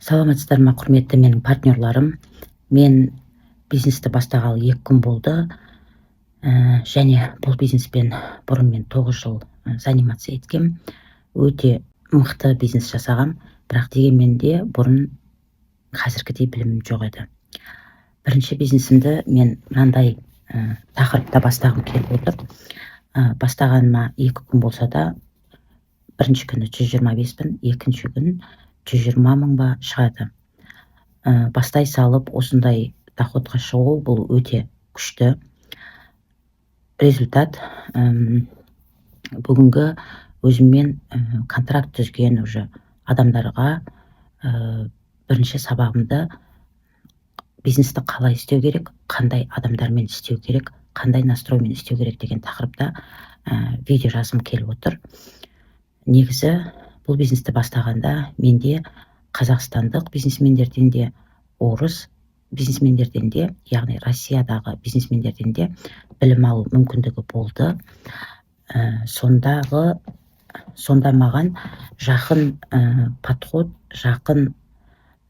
Саламатсыздар ма, құрметті менің партнерларым. Мен бизнесті бастағалы 2 күн болды. Және бұл бизнеспен бұрын мен 9 жыл занимация еткем. Өте мықты бизнес жасағам, бірақ дегенмен де бұрын қазіргідей білімім жоқ еді. Бірінші бизнесімді мен мынандай тақырыпта бастағым келіп отыр. Бастағаныма 2 күн болса да, бірінші күні 125 000, екінші күн 120 000 ба шығады. Бастай салып осындай доходқа шығу бұл өте күшті. Результат бүгінгі өзіммен контракт түзген уже адамдарға бірінші сабағымды бизнесті қалай істеу керек, қандай адамдармен істеу керек, қандай настроймен істеу керек деген тақырыпта видео жазғым келіп отыр. Негізі бұл бизнесті бастағанда менде қазақстандық бизнесмендерден де, орыс бизнесмендерден де, яғни Россиядағы бизнесмендерден де білім алу мүмкіндігі болды. Сонда маған жақын подход, жақын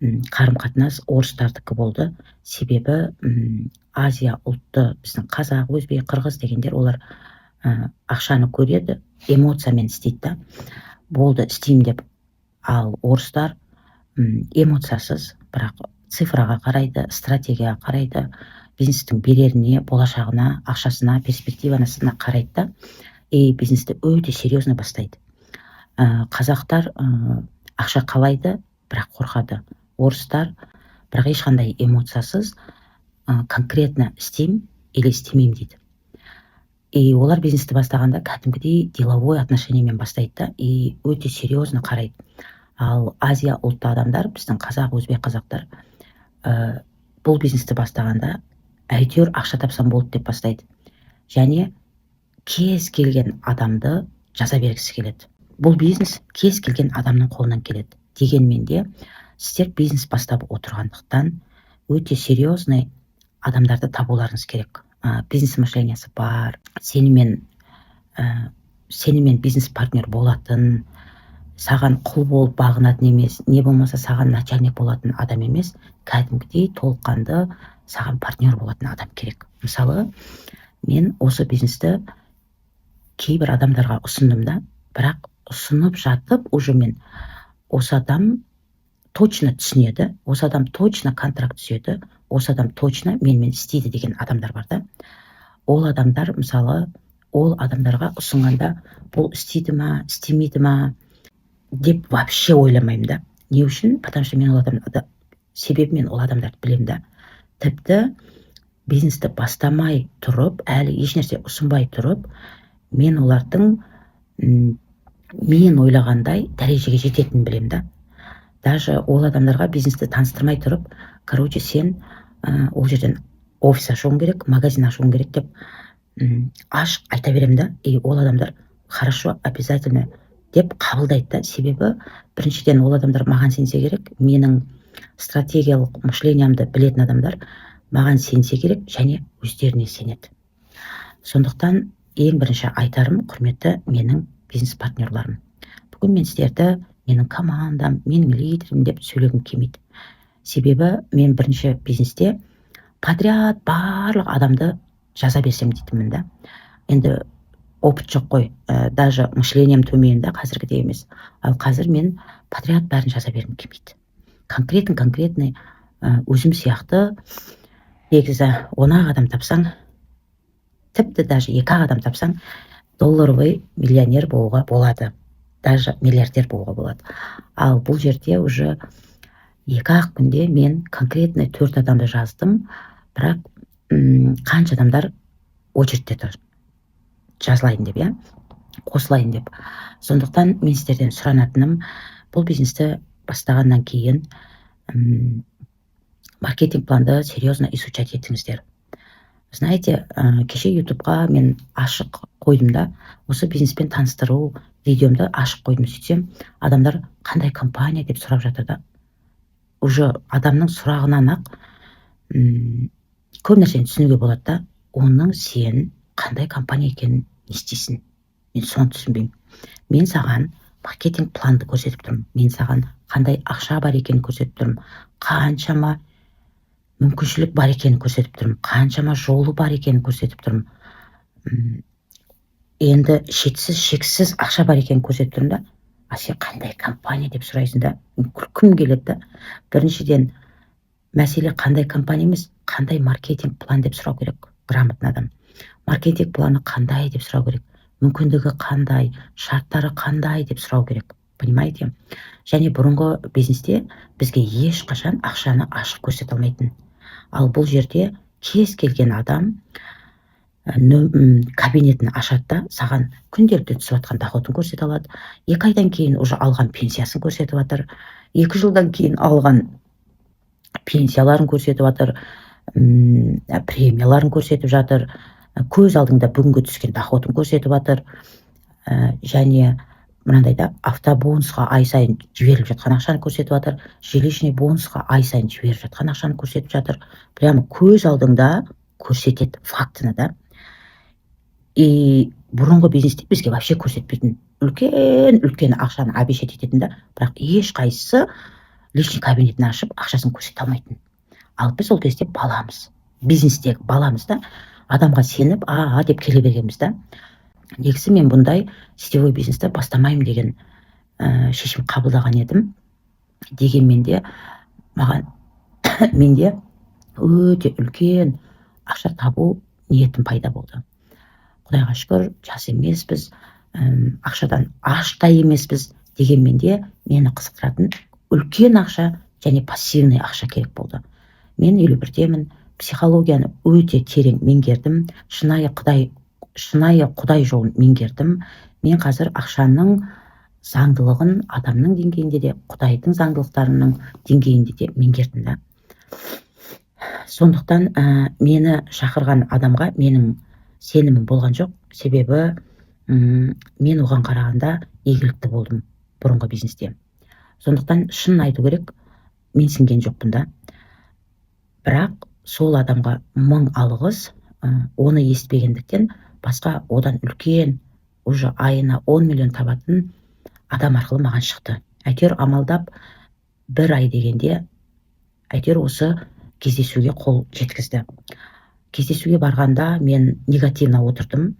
қарым-қатынас орыстардікі болды. Себебі Азия ұлтты, біздің қазақ, өзбек, қырғыз дегендер, олар ақшаны көреді, эмоциямен істейді. Болды, істеймін деп. Ал орыстар эмоциясыз, бірақ цифраға қарайды, стратегияға қарайды, бизнестің береріне, болашағына, ақшасына, перспективасына қарайды. Бизнесті өте серьезно бастайды. Қазақтар ақша қалайды, бірақ қорқады. Орыстар бірақ ешқандай эмоциясыз конкретно істеймін или істемеймін дейді. Олар бизнесті бастағанда кәдімгідей деловой отношениемен бастайды да, өте серьезно қарайды. Ал Азия ұлтты адамдар, біздің қазақ, өзбек қазақтар, бұл бизнесті бастағанда әйтеуір ақша тапсам болды деп бастайды. Және кез келген адамды жаза бергісі келеді. Бұл бизнес кез келген адамның қолынан келеді. Дегенмен де сіздер бизнес бастап отырғандықтан өте серьезный адамдарды табуларыңыз керек. Бизнес мышлениясы бар, сенімен бизнес партнер болатын, саған құл болып бағынатын емес, не болмаса саған начальник болатын адам емес, кәдімгідей толыққанды саған партнер болатын адам керек. Мысалы, мен осы бизнесті кейбір адамдарға ұсындым да, бірақ ұсынып жатып, уже мен осы адам точно түсінеді, осы адам точно контракт түседі, осы адам точно менімен істейді деген адамдар бар да. Ол адамдар, мысалы, ол адамдарға ұсынғанда бұл істейді ма, істемейді ма деп вообще ойламаймын да. Не үшін? Потому что мен ол адамдарды, себебі мен ол адамдарды білемін да. Тіпті бизнесті бастамай тұрып, әлі ешнәрсе ұсынбай тұрып, мен олардың мен ойлағандай дәрежеге жететінін білемін да. Даже ол адамдарға бизнесті таныстырмай тұрып, короче, сен ол жерден офис ашуың керек, магазин ашуың керек деп ашық айта беремін да. Ол адамдар хорошо, обязательно деп қабылдайды да. Себебі біріншіден ол адамдар маған сенсе керек, менің стратегиялық мышлениямды білетін адамдар маған сенсе керек, және өздеріне сенеді. Сондықтан ең бірінші айтарым, құрметті менің бизнес партнерларым, бүгін мен сіздерді менің командам, менің лидерім деп сөйлегім келмейді. Себебі мен бірінші бизнесте подряд барлық адамды жаза берсем дейтінмін да. Енді опыт жоқ қой, даже мышлением төмен да, қазіргідей емес. Ал қазір мен подряд бәрін жаза бергім келмейді. Конкретный өзім сияқты негізі 10 адам тапсаң, тіпті даже 2 адам тапсаң, долларовый миллионер болуға болады. Даже миллиардер болуға болады. Ал бұл жерде уже 2-ақ күнде мен конкретный 4 адамды жаздым, бірақ қанша адамдар очередьте тұр, жазылайын деп, қосылайын деп. Сондықтан мен сіздерден сұранатыным, бұл бизнесті бастағаннан кейін маркетинг планды серьезно изучать етіңіздер. Знаете, кеше ютубқа мен ашық қойдым да, осы бизнеспен таныстыру видеомды ашық қойдым. Сөйтсем, адамдар қандай компания деп сұрап жатыр да. Уже адамның сұрағынан ақ көп нәрсені түсінуге болады да. Оның сен қандай компания екенін не істейсің? Мен соны түсінбеймін. Мен саған маркетинг планды көрсетіп тұрмын. Мен саған қандай ақша бар екенін көрсетіп тұрмын. Қаншама мүмкіншілік бар екенін көрсетіп тұрмын. Қаншама жолы бар екенін көрсетіп тұрмын. Енді шексіз ақша бар екенін көрсетіп тұрмын да. А сен қандай компания деп сұрайсың да. Күлкім келеді да. Біріншіден мәселе қандай компания емес, қандай маркетинг план деп сұрау керек грамотный адам. Маркетинг планы қандай деп сұрау керек. Мүмкіндігі қандай, шарттары қандай деп сұрау керек. Понимаете? Және бұрынғы бизнесте бізге ешқашан ақшаны ашық көрсете алмайтын. Ал бұл жерде кез келген адам кабинетін ашады да, саған күнделікті түсіп жатқан доходын көрсете алады. 2 айдан кейін уже алған пенсиясын көрсетіп жатыр. 2 жылдан кейін алған пенсияларын көрсетіп жатыр, премияларын көрсетіп жатыр, көз алдыңда бүгінгі түскен доходын көрсетіп жатыр. Және мынандай да, автобонусқа ай сайын жіберіліп жатқан ақшаны көрсетіп жатыр, жилищный бонусқа ай сайын жіберіп жатқан ақшаны көрсетіп жатыр. Прямо көз алдыңда көрсетеді фактіні да. И бұрынғы бизнесте бізге вообще көрсетпейтін, үлкен ақшаны обещать ететін да, бірақ ешқайсысы личный кабинетін ашып ақшасын көрсете алмайтын. Ал біз ол кезде баламыз, бизнестегі баламыз да, адамға сеніп деп келе бергенбіз да. Негізі мен бұндай сетевой бизнесті бастамаймын деген шешім қабылдаған едім. Дегенмен де менде өте үлкен ақша табу ниетім пайда болды. Құдайға шүкір, жас емеспіз, ақшадан аш та емеспіз. Дегенмен де мені қызықтыратын үлкен ақша және пассивный ақша керек болды. Мен 51-демін, психологияны өте терең меңгердім, шынайы құдай жолын меңгердім. Мен қазір ақшаның заңдылығын адамның деңгейінде де, құдайдың заңдылықтарының деңгейінде де меңгердім да. Сондықтан мені шақырған адамға менің сенімім болған жоқ, себебі мен оған қарағанда игілікті болдым бұрынғы бизнесте. Сондықтан шын айту керек, мен сенген жоқпын да. Бірақ сол адамға 1000 алғыс, оны естпегендіктен басқа одан үлкен, уже айына 10 миллион табатын адам арқылы маған шықты. Әйтеуір амалдап 1 ай дегенде әйтеуір осы кездесуге қол жеткізді. Кездесуге барғанда мен негативна отырдым.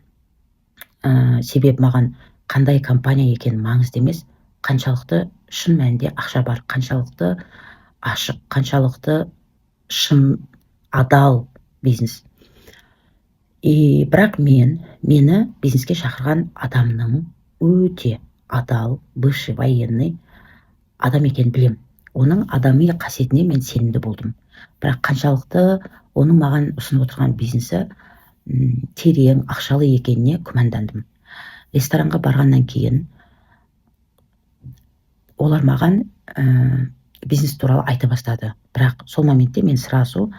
Себебі маған қандай компания екені маңызды емес, қаншалықты шын мәнінде ақша бар, қаншалықты ашық, қаншалықты шын адал бизнес. Бірақ мені бизнеске шақырған адамның өте адал, бывший военный адам екенін білем. Оның адами қасиетіне мен сенімді болдым. Бірақ қаншалықты оның маған ұсынып отырған бизнесі терең, ақшалы екеніне күмәндандым. Ресторанға барғаннан кейін олар маған бизнес туралы айта бастады. Бірақ сол моментте мен сразу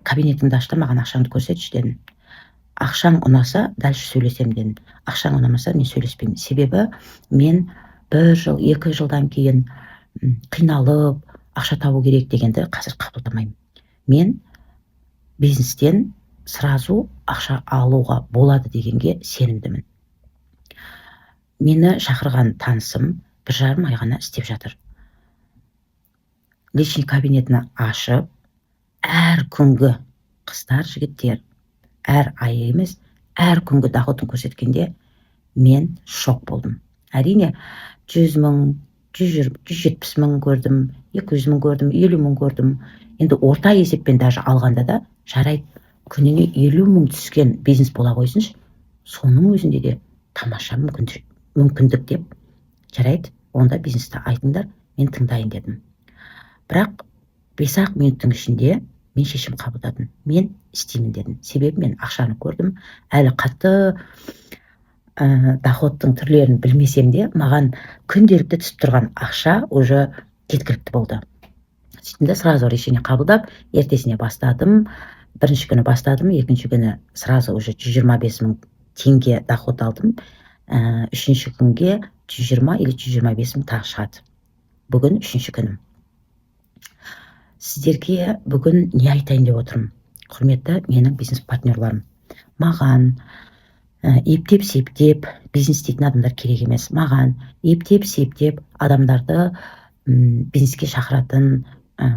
кабинетімді аштым, маған ақшаңды көрсетші дедім. Ақшаң ұнаса, дальше сөйлесем дедім. Ақшаң ұнамаса, мен сөйлеспеймін. Себебі мен 1 жыл, 2 жылдан кейін қиналып, ақша табу керек дегенді қазір қабылдамаймын. Мен бизнестен сразу ақша алуға болады дегенге сенімдімін. Мені шақырған танысым 1,5 ай ғана істеп жатыр. Личный кабинетін ашып, әр күнгі қыздар, жігіттер, әр ай емес, әр күнгі доходын көрсеткенде мен шок болдым. Әрине 100 мың, 170 мың көрдім, 200 мың көрдім, 50 мың көрдім. Енді орта есеппен даже алғанда да жарайды, күніне 50 мың түскен бизнес бола қойсыншы, соның өзінде де тамаша мүмкіндік деп, жарайды, онда бизнесті айтыңдар, мен тыңдайын дедім. Бірақ 5 минуттың ішінде мен шешім қабылдадым. Мен істеймін дедім. Себебі мен ақшаны көрдім. Әлі қатты доходтың түрлерін білмесем де, маған күнделікті түсіп тұрған ақша уже жеткілікті болды. Сөйтіп те сразу решение қабылдап, ертесіне бастадым. Бірінші күні бастадым, екінші күні сразу уже 125 мың теңге доход алдым. Үшінші күнге 120 или 125 мың тағы шығады. Бүгін үшінші күнім. Сіздерге бүгін не айтайын деп отырмын? Құрметті менің бизнес партнерларым. Маған ептеп септеп бизнес істейтін адамдар керек емес. Маған ептеп септеп адамдарды бизнеске шақыратын,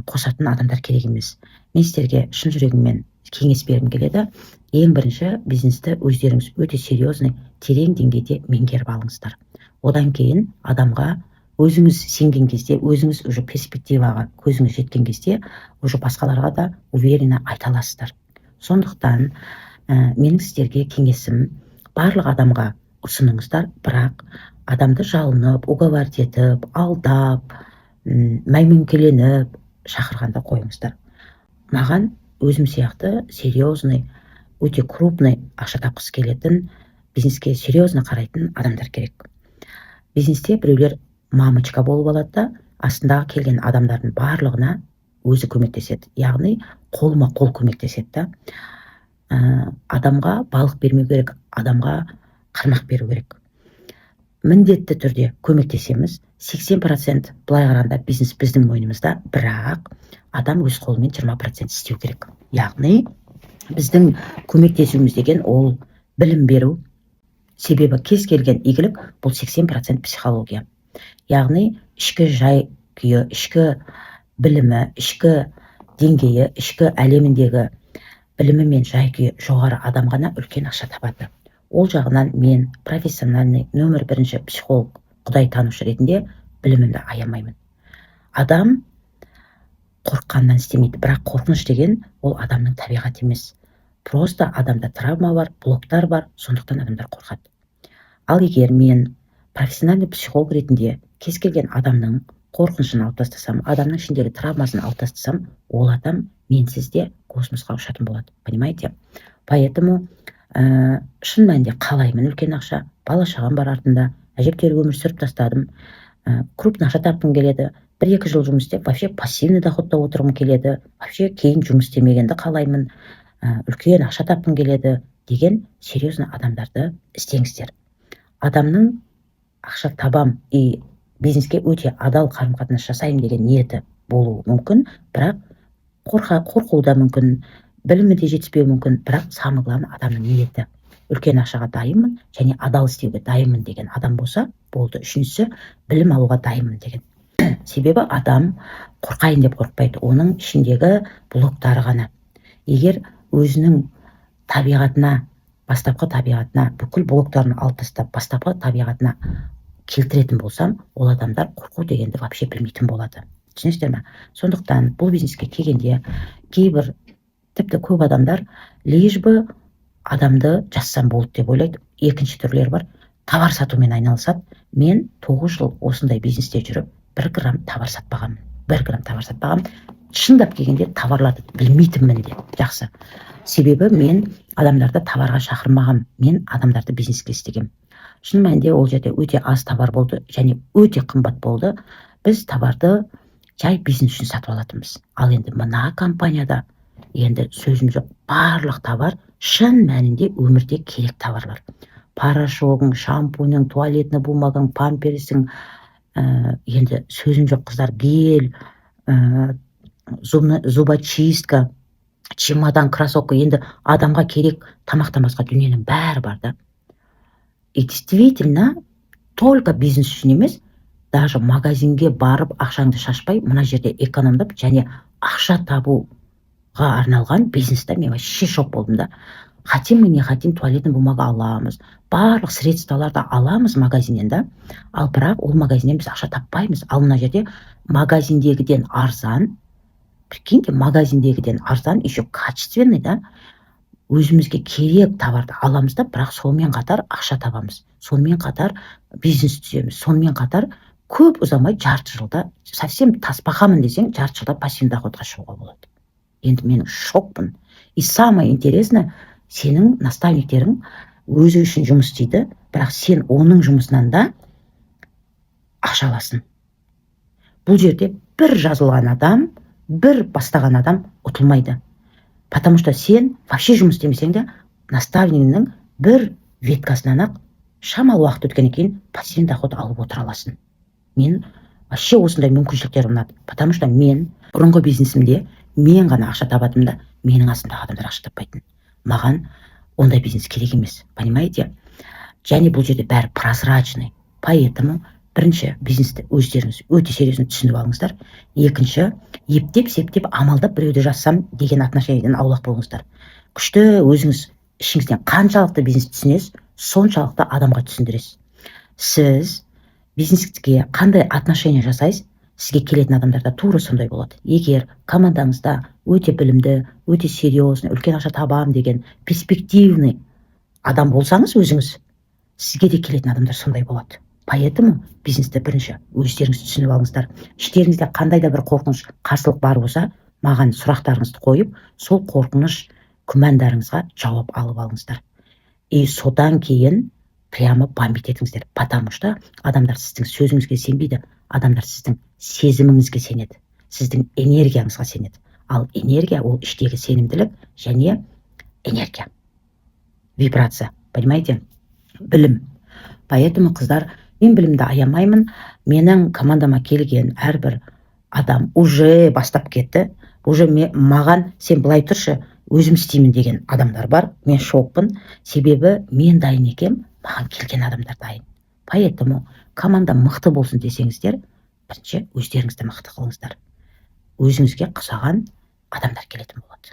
қосатын адамдар керек емес. Мен сіздерге шын жүрегіммен кеңес бергім келеді. Ең бірінші, бизнесті өздеріңіз өте серьезный, терең деңгейде меңгеріп алыңыздар. Одан кейін адамға өзіңіз сенген кезде, өзіңіз уже перспективаға көзіңіз жеткен кезде, уже басқаларға да уверенно айта аласыздар. Сондықтан менің сіздерге кеңесім, барлық адамға ұсыныңыздар, бірақ адамды жалынып, уговаривать етіп, алдап, мәймөңкеленіп шақырғанда қойыңыздар. Маған өзім сияқты серьезный, өте крупный ақша тапқысы келетін, бизнеске серьезно қарайтын адамдар керек. Бизнесте біреулер мамочка болып алады да, астындағы келген адамдардың барлығына өзі көмектеседі. Яғни қолма қол көмектеседі да. Адамға балық бермеу керек, адамға қармақ беру керек. Міндетті түрде көмектесеміз. 80% былай қарағанда бизнес біздің мойнымызда, бірақ адам өз қолымен 20% істеу керек. Яғни біздің көмектесуіміз деген ол білім беру. Себебі кез келген игілік бұл 80% психология. Яғни ішкі жай күйі, ішкі білімі, ішкі деңгейі, ішкі әлеміндегі білімі мен жай күйі жоғары адам ғана үлкен ақша табады. Ол жағынан мен профессиональный нөмір бірінші психолог, құдай танушы ретінде білімімді аямаймын. Адам қорыққаннан істемейді, бірақ қорқыныш деген ол адамның табиғаты емес. Просто адамда травма бар, блоктар бар, сондықтан адамдар қорқады. Ал егер мен профессиональный психолог ретінде кез келген адамның қорқынышын алып тастасам, адамның ішіндегі травмасын алып тастасам, ол адам менсіз де космосқа ұшатын болады. Понимаете? Поэтому шын мәнінде қалаймын үлкен ақша, бала шағам бар артында, әжептәуір өмір сүріп тастадым, крупный ақша тапқым келеді, 1-2 жыл жұмыс істеп, вообще пассивный доходта отырғым келеді, вообще кейін жұмыс істемегенді қалаймын, үлкен ақша тапқым келеді деген серьезный адамдарды іздеңіздер. Адамның ақша табам и бизнеске өте адал қарым-қатынас жасаймын деген ниеті болуы мүмкін, бірақ қорқуы да мүмкін, білімі де жетіспеуі мүмкін, бірақ самый главный адамның ниеті. Үлкен ақшаға дайынмын және адал істеуге дайынмын деген адам болса, болды. Үшіншісі, білім алуға дайынмын деген. Себебі адам қорқайын деп қорқпайды, оның ішіндегі блоктары ғана. Егер өзінің табиғатына, бастапқы табиғатына, бүкіл блоктарын алып тастап, бастапқы табиғатына келтіретін болсам, ол адамдар қорқу дегенді вообще білмейтін болады. Түсінесіздер ме? Сондықтан бұл бизнеске келгенде кейбір тіпті көп адамдар лишь бы адамды жазсам болды деп ойлайды. Екінші түрлер бар, товар сатумен айналысады. Мен 9 жыл осындай бизнесте жүріп 1 грамм товар сатпағанмын. 1 грамм товар сатпағанмын. Шындап келгенде товарларды білмейтінмін де. Жақсы. Себебі мен адамдарды товарға шақырмағам. Мен адамдарды бизнеске істегем. Шын мәнінде ол жерде өте аз товар болды және өте қымбат болды. Біз товарды жай бизнес үшін сатып алатынбыз. Ал енді мына компанияда енді сөзім жоқ, барлық товар шын мәнінде өмірде керек товарлар. Порошогың, шампуньың, туалетный бумагаң, памперсің, енді сөзім жоқ қыздар, гель, зубочистка, чемодан, кроссовка, енді адамға керек тамақтан басқа дүниенің бәрі бар да. И действительно, только бизнес үшін емес, даже магазинге барып ақшаңды шашпай, мына жерде экономдап және ақша табуға арналған бизнесте мен вообще шок болдым да. Хотим мы не хотим, туалетный бумага аламыз, барлық средстваларды аламыз магазиннен да, ал бірақ ол магазиннен біз ақша таппаймыз. Ал мына жерде магазиндегіден арзан, прикиньте, магазиндегіден арзан, еще качественный да, өзімізге керек товарды аламыз да, бірақ сонымен қатар ақша табамыз, сонымен қатар бизнес түсеміз, сонымен қатар көп ұзамай жарты жылда, совсем таспақамын десең, жарты жылда пассивный доходқа шығуға болады. Енді мен шокпын. И самое интересное, сенің наставниктерің өзі үшін жұмыс істейді, бірақ сен оның жұмысынан да ақша аласың. Бұл жерде бір жазылған адам, бір бастаған адам ұтылмайды. Потому что сен вообще жұмыс істемесең де, наставнигіңнің бір веткасынан ақ шамалы уақыт өткеннен кейін пассивный доход алып отыра аласың. Мен вообще осындай мүмкіншіліктер ұнады. Потому что мен бұрынғы бизнесімде мен ғана ақша табатым да, менің астымдағы адамдар ақша таппайтын. Маған ондай бизнес керек емес, понимаете? Және бұл жерде бәрі прозрачный. Поэтому бірінші бизнесті өздеріңіз өте серьезно түсініп алыңыздар. Екінші, ептеп септеп амалдап біреуді жазсам деген отношениеден аулақ болыңыздар. Күшті өзіңіз ішіңізден қаншалықты бизнес түсінесіз, соншалықты адамға түсіндіресіз. Сіз бизнеске қандай отношение жасайсыз, сізге келетін адамдар да тура сондай болады. Егер командаңызда өте білімді, өте серьезный, үлкен ақша табамын деген перспективный адам болсаңыз өзіңіз, сізге де келетін адамдар сондай болады. Поэтому бизнесті бірінші өздеріңіз түсініп алыңыздар. Іштеріңізде қандай да бір қорқыныш, қарсылық бар болса, маған сұрақтарыңызды қойып, сол қорқыныш, күмәндарыңызға жауап алып алыңыздар. И содан кейін прямо бомбить етіңіздер. Потому что адамдар сіздің сөзіңізге сенбейді, адамдар сіздің сезіміңізге сенеді, сіздің энергияңызға сенеді. Ал энергия ол іштегі сенімділік және энергия, вибрация, понимаете? Білім. Поэтому қыздар, мен білімді аямаймын. Менің командама келген әрбір адам уже бастап кетті. Уже маған сен былай тұршы, өзім істеймін деген адамдар бар. Мен шокпын. Себебі мен дайын екем, маған келген адамдар дайын. Поэтому команда мықты болсын десеңіздер, бірінші өздеріңізді мықты қылыңыздар. Өзіңізге ұқсаған адамдар келетін болады.